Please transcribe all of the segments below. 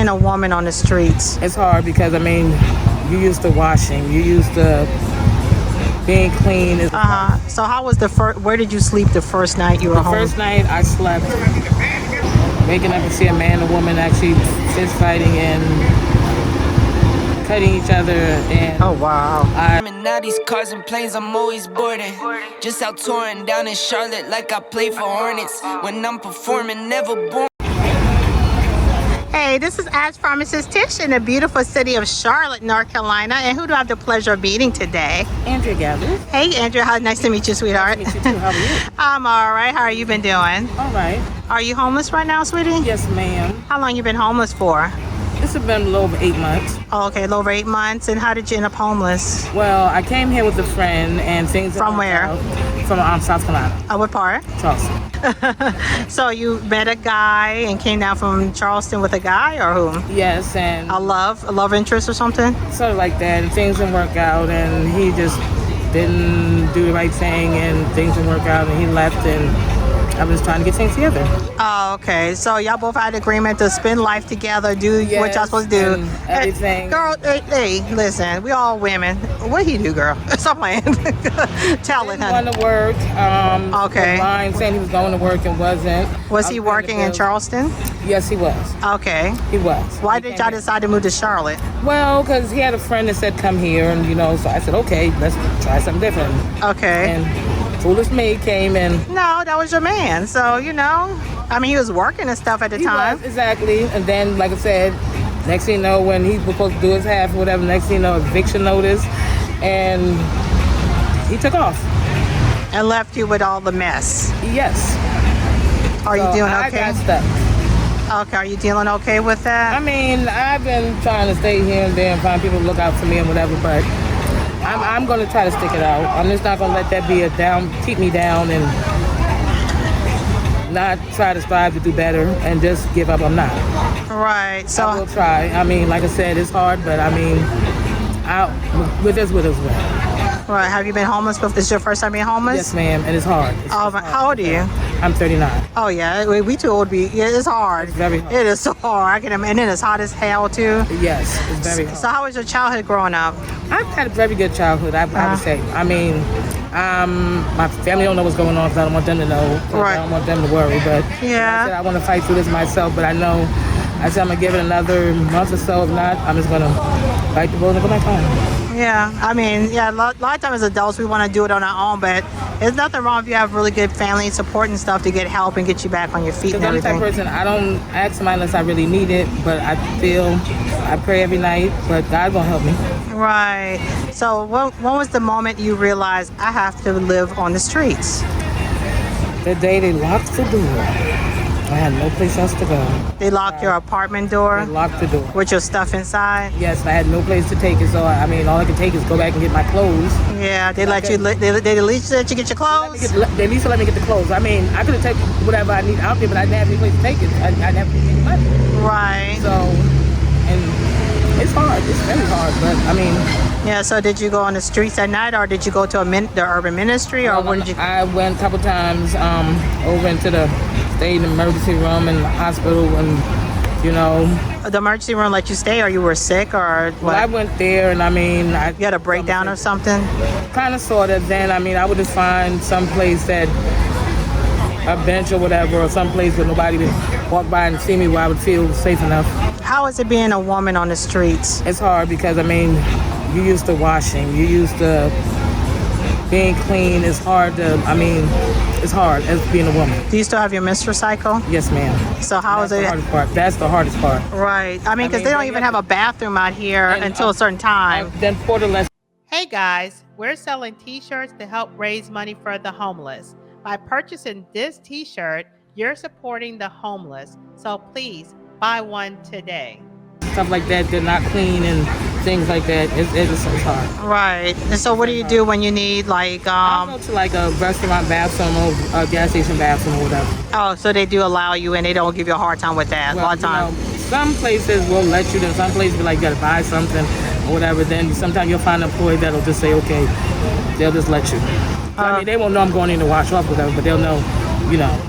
being a woman on the streets? It's hard because, I mean, you used to washing. You used to being clean. So how was the first, where did you sleep the first night you were home? The first night I slept, waking up and see a man and a woman actually fist fighting and cutting each other. And oh, wow. Now these cars and planes, I'm always boarding. Just out touring down in Charlotte like I play for Hornets. When I'm performing, never born. Hey, this is askrphtish in the beautiful city of Charlotte, North Carolina. And who do I have the pleasure of meeting today? Andrea gathers. Hey, Andrea. Nice to meet you, sweetheart. Nice to meet you too. How are you? I'm all right. How are you been doing? All right. Are you homeless right now, sweetie? Yes, ma'am. How long you been homeless for? This has been a little over 8 months. Oh, okay, a little over 8 months. And how did you end up homeless? Well, I came here with a friend and things. From where? From South Carolina. Oh, what part? Charleston. So you met a guy and came down from Charleston with a guy, or whom? Yes, and A love interest or something? sort of like that. And things didn't work out, and he just didn't do the right thing, and things didn't work out, and he left, and I was trying to get things together. Oh, okay. So y'all both had agreement to spend life together, do what y'all supposed to do. And everything. Girl, hey, listen, we all women. What he do, girl? Stop playing. Tell it, He honey. went to work. Okay. Lying, saying he was going to work and wasn't. Was he working in Charleston? Yes, he was. Okay. He was. Why He did came y'all here. decide to move to Charlotte? Well, because he had a friend that said come here, and so I said okay, let's try something different. Okay. And foolish me came in. No, that was your man. So, I mean, he was working and stuff at the time. Was, exactly. And then, like I said, next thing you know, when he was supposed to do his half or whatever, next thing you know, eviction notice, and he took off. And left you with all the mess. Yes. Are you So doing I okay? got stuck. Okay, are you dealing okay with that? I mean, I've been trying to stay here and there and find people to look out for me and whatever, but I'm going to try to stick it out. I'm just not going to let that be keep me down and not try to strive to do better and just give up. I'm not. Right. I So, will try. I mean, like I said, it's hard, but I mean, with us well. right. Have you been homeless before? This is your first time being homeless? Yes, ma'am, and it's hard. How old are you? I'm 39. Oh, yeah. We too old to be. Yeah, it's hard. It's very hard. It is so hard. I can imagine. And then it's hot as hell, too. Yes, it's very hard. So how was your childhood growing up? I've had a very good childhood, I would say. I mean, my family don't know what's going on because I don't want them to know. Right. I don't want them to worry, but Yeah. I said I want to fight through this myself, but I said I'm going to give it another month or so. If not, I'm just going to bite the bullet and go back home. Yeah, I mean, a lot of times as adults we want to do it on our own, but there's nothing wrong if you have really good family support and stuff to get help and get you back on your feet and Because I'm the type everything. of person, I don't ask somebody unless I really need it, but I pray every night, but God gonna help me. Right. So when was the moment you realized I have to live on the streets? The day they locked the door, I had no place else to go. They locked your apartment door They locked the door. with your stuff inside? Yes, I had no place to take it, so I mean, all I could take is go back and get my clothes. Yeah, they let you, they at least let you get your clothes? They at least let me get the clothes. I mean, I could have taken whatever I need out there, but I didn't have any place to take it. I didn't have any money. Right. So, and it's hard. It's very hard, but I mean, Yeah, so did you go on the streets at night, or did you go to the urban ministry, or where did you? I went a couple times over into the state emergency room in the hospital, and The emergency room let you stay, or you were sick, or what? well, I went there, and I mean, You had a breakdown or something? kind of sort of. Then I mean, I would just find some place that a bench or whatever, or some place where nobody would walk by and see me, where I would feel safe enough. How is it being a woman on the streets? It's hard because I mean, you used to washing, you used to being clean. It's hard to. I mean, it's hard as being a woman. Do you still have your menstrual cycle? Yes, ma'am. So how is That's the it? hardest part. That's the hardest part. Right. I mean, because they don't when even you have a bathroom out here And, until a certain time. Then Porterless. Hey guys, we're selling t-shirts to help raise money for the homeless. By purchasing this t-shirt, you're supporting the homeless. So please buy one today. Stuff like that, they're not clean and things like that. It's hard. Right. And so what do you do when you need like I go to like a restaurant bathroom or a gas station bathroom or whatever. oh, so they do allow you and they don't give you a hard time with that a lot of times. Some places will let you, then some places be like, you gotta buy something or whatever. Then sometimes you'll find an employee that'll just say, okay, they'll just let you. So, I mean, they won't know I'm going in to wash off or whatever, but they'll know,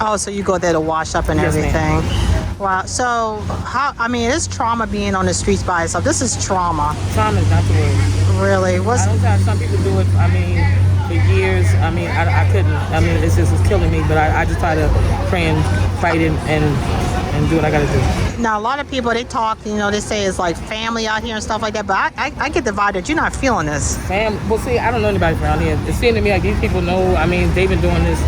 Oh, so you go there to wash up and Yes, everything. ma'am. Wow. So, I mean, it's trauma being on the streets by itself. This is trauma. Trauma is not the word. Really. I don't know. Some people do it. I mean, for years. I mean, I couldn't. I mean, it's killing me. But I just try to pray and fight it and do what I got to do. Now, a lot of people, they talk, they say it's like family out here and stuff like that. But I get the vibe that you're not feeling this. Well, see, I don't know anybody around here. It seems to me like these people know. I mean, they've been doing this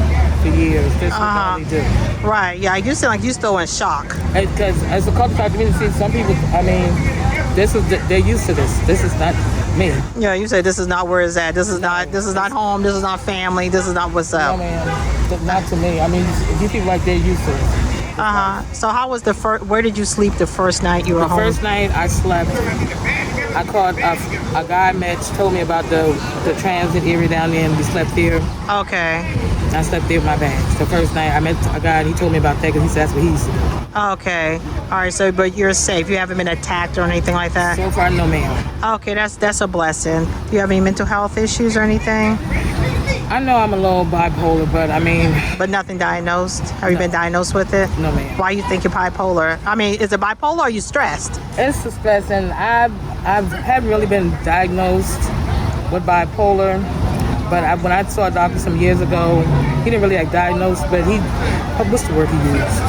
for years. This is all they do. Right. Yeah. You seem like you're still in shock. Because as a culture community, some people, I mean, they're used to this. This is not me. Yeah, you say this is not where it's at. This is not home. This is not family. This is not what's up. No, man, not to me. I mean, these people like they're used to it. So how was the first? Where did you sleep the first night you were home? The first night I slept. I called a guy told me about the transit area down there, and we slept there. Okay. I slept there with my bags. The first night I met a guy, and he told me about that because he said that's what he used to do. Okay. All right. So, but you're safe. You haven't been attacked or anything like that. So far, no, ma'am. Okay, that's a blessing. Do you have any mental health issues or anything? I know I'm a little bipolar, but I mean... But nothing diagnosed? Have you been diagnosed with it? No, ma'am. Why you think you're bipolar? I mean, is it bipolar or are you stressed? It's the stress, and I haven't really been diagnosed with bipolar, but when I saw a doctor some years ago, he didn't really diagnose, but what's the word he used?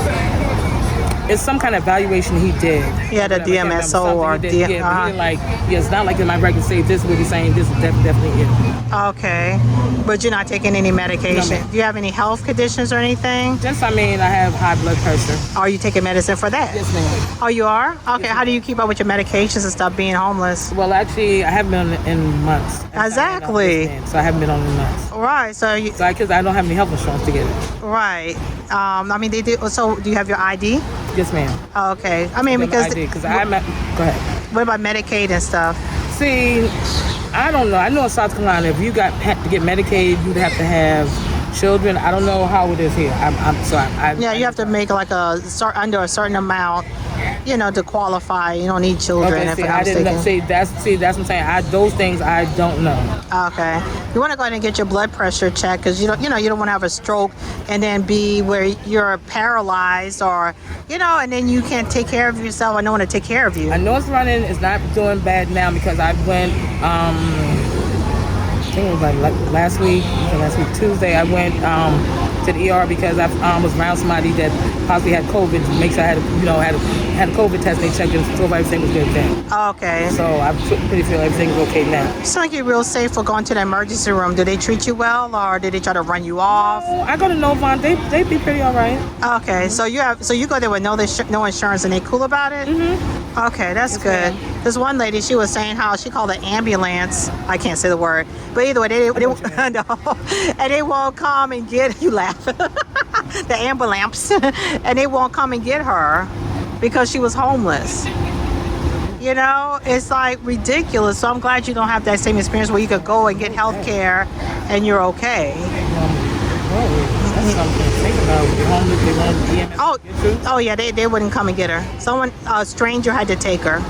It's some kind of evaluation he did. He had a DMSO or it's not like in my record say this will be saying this is definitely it. Okay, but you're not taking any medication. No, do you have any health conditions or anything? Just, I have high blood pressure. Are you taking medicine for that? Yes, ma'am. Oh, you are? Okay, how do you keep up with your medications and stuff being homeless? Well, actually, I haven't been on in months. Exactly. So I haven't been on in months. Right, because I don't have any health insurance to get it. Right. I mean, they do. So, do you have your ID? Yes, ma'am. Okay. I mean, because go ahead. What about Medicaid and stuff? See, I don't know. I know in South Carolina, if you had to get Medicaid, you'd have to have children. I don't know how it is here. You have to make like under a certain amount, to qualify. You don't need children. Okay, I didn't know. That's what I'm saying. Those things I don't know. Okay, you want to go ahead and get your blood pressure checked because you don't want to have a stroke and then be where you're paralyzed or and then you can't take care of yourself. I don't want to take care of you. I know it's running. It's not doing bad now because I went. I think it was like last week Tuesday. I went to the ER because I was around somebody that possibly had COVID. To make sure I had a COVID test. And they checked it, so everything was good then. Okay. So I pretty feel everything is okay now. You sound like you're real safe for going to the emergency room. Did they treat you well, or did they try to run you off? No, I go to Novant. They be pretty all right. Okay. Mm-hmm. So you go there with no insurance, and they cool about it. Mm-hmm. Okay, that's good. Ma'am. This one lady, she was saying how she called an ambulance. I can't say the word, but either way, they no, and they won't come and get you. Laugh, the ambulance, and they won't come and get her because she was homeless. It's like ridiculous. So I'm glad you don't have that same experience where you could go and get health care and you're okay. That's something to think about. Oh yeah, they wouldn't come and get her. A stranger had to take her.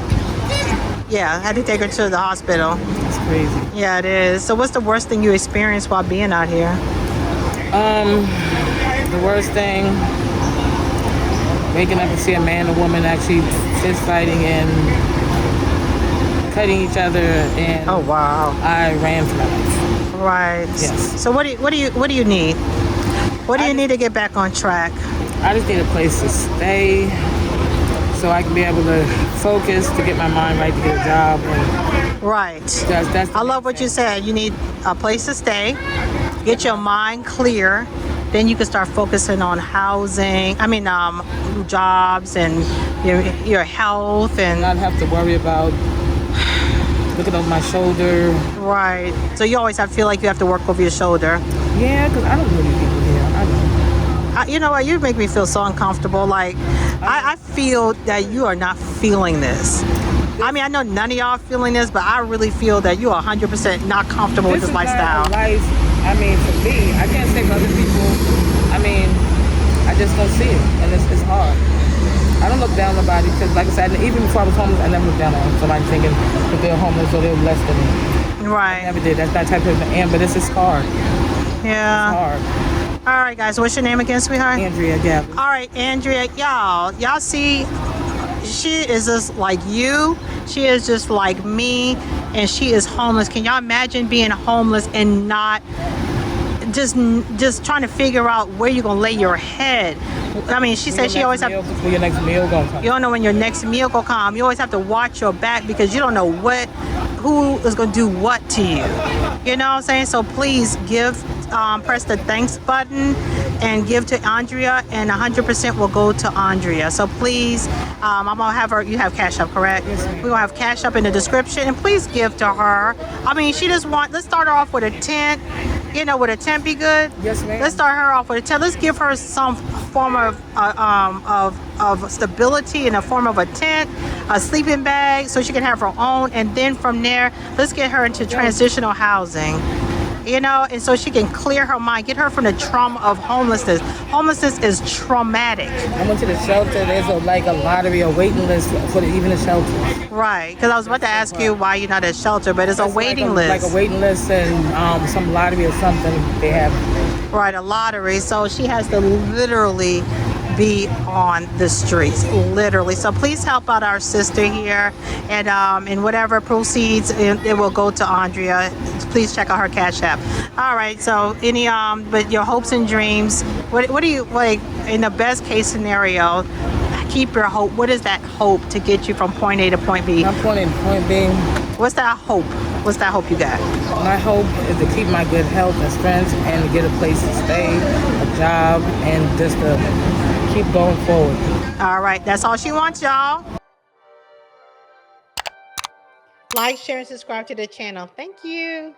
Yeah, had to take her to the hospital. That's crazy. Yeah, it is. So what's the worst thing you experienced while being out here? The worst thing, waking up and see a man and woman actually fist fighting and cutting each other, and oh wow, I ran for my life. Right. Yes. So what do you need? What do you need to get back on track? I just need a place to stay so I can be able to focus, to get my mind right, to get a job. And right. I love what you said. You need a place to stay, get your mind clear, then you can start focusing on housing, jobs and your health and not have to worry about looking over my shoulder. Right. So you always feel like you have to work over your shoulder. Yeah, because I don't know these people here. I don't. You know what? You make me feel so uncomfortable. Like, I feel that you are not feeling this. I know none of y'all feeling this, but I really feel that you are 100% not comfortable with this lifestyle. Life. For me, I can't say for other people. I just don't see it, and it's hard. I don't look down on nobody because, like I said, even before I was homeless, I never looked down on somebody thinking that they're homeless or they're less than me. Right. I never did. That's not the type of person I am, but it's just hard. Yeah. It's hard. All right, guys. What's your name again, sweetheart? Andrea Gabby. All right, Andrea. Y'all see, she is just like you. She is just like me, and she is homeless. Can y'all imagine being homeless and not just trying to figure out where you're gonna lay your head? I mean, she said she always have. Where your next meal gonna come? You don't know when your next meal gonna come. You always have to watch your back because you don't know who is gonna do what to you. You know what I'm saying? So please press the thanks button and give to Andrea, and 100% will go to Andrea. So please, I'm gonna have her. You have Cashapp, correct? Yes, ma'am. We're gonna have Cashapp in the description, and please give to her. I mean, she just let's start her off with a tent. You know, would a tent be good? Yes, ma'am. Let's start her off with a tent. Let's give her some form of stability in the form of a tent, a sleeping bag, so she can have her own. And then from there, let's get her into transitional housing. You know, and so she can clear her mind, get her from the trauma of homelessness. Homelessness is traumatic. I went to the shelter. There's a lottery, a waiting list for even the shelter. Right, because I was about to ask you why you're not at shelter, but it's a waiting list. Like a waiting list and some lottery or something they have. Right, a lottery. So she has to literally be on the streets, literally. So please help out our sister here, and whatever proceeds, it will go to Andrea. Please check out her Cashapp. All right. So but your hopes and dreams. What do you like in the best case scenario? Keep your hope. What is that hope to get you from point A to point B? My point B. What's that hope? What's that hope you got? My hope is to keep my good health and strength and to get a place to stay, a job, and just to keep going forward. All right. That's all she wants, y'all. Like, share, and subscribe to the channel. Thank you.